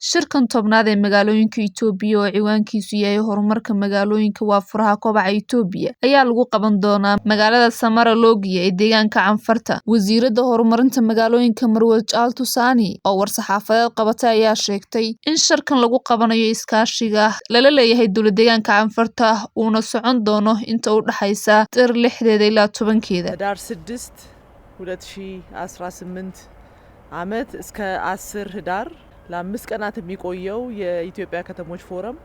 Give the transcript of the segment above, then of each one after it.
Shirkan tobnaad ee magaalooyinka Itoobiya oo ciwaankiisu yahay horumarka magaalooyinka waa furaha kobaca Itoobiya ayaa lagu qaban doonaa magaalada Samara Loogiya ee deegaanka Canfarta. Wasiirada horumarinta magaalooyinka Marwo Jaltu Sani oo war-saxaafadeed qabatay ayaa sheegtay in shirkan lagu qabanayo iskaashiga lala leeyahay dowlad deegaanka Canfarta uuna socon doono inta u dhaxaysa tir 6 ilaa 10keeda. ህዳር 6 2018 ዓመት እስከ 10 ህዳር ለ5 ቀናት የሚቆየው የኢትዮጵያ ከተሞች ፎረም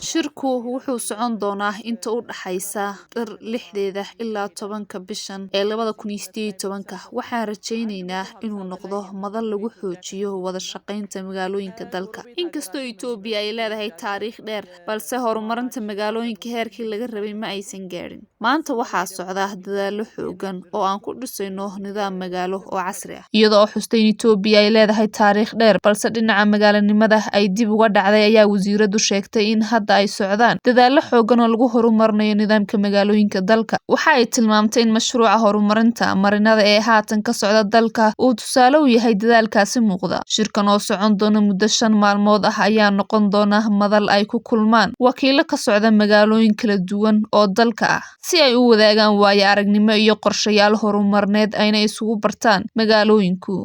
shirku wuxuu socon doonaa inta u dhaxaysa tir 6 ilaa 10 bishan ee 2018 waxaan rajaynaynaa inuu noqdo madal lagu xoojiyo wada shaqaynta magaalooyinka dalka. Inkastoo Itoobiya ay leedahay taariikh dheer balse horumarinta magaalooyinka heerkii laga rabay ma aysan gaarin. Maanta waxaa socda dadaalo xoogan oo aan ku dhisayno nidaam magaalo oo casri ah. Iyadoo xustay Itoobiya ay leedahay taariikh dheer balse dhinaca magaalanimada ay dib uga dhacday ayaa wasiiradu sheegtay in ay socdaan dadaalo xoogan oo lagu horumarinayo nidaamka magaalooyinka dalka. Waxa ay tilmaamtay in mashruuca horumarinta marinada ee haatan ka socda dalka uu tusaale u yahay dadaalkaasi muuqda. Shirkan oo socon doona muddo 5 maalmood ah ayaa noqon doona madal ay ku kulmaan wakiilo ka socda magaalooyin kala duwan oo dalka ah si ay u wadaagaan waayo aragnimo iyo qorshayaal horumarineed ayna isugu bartaan magaalooyinku.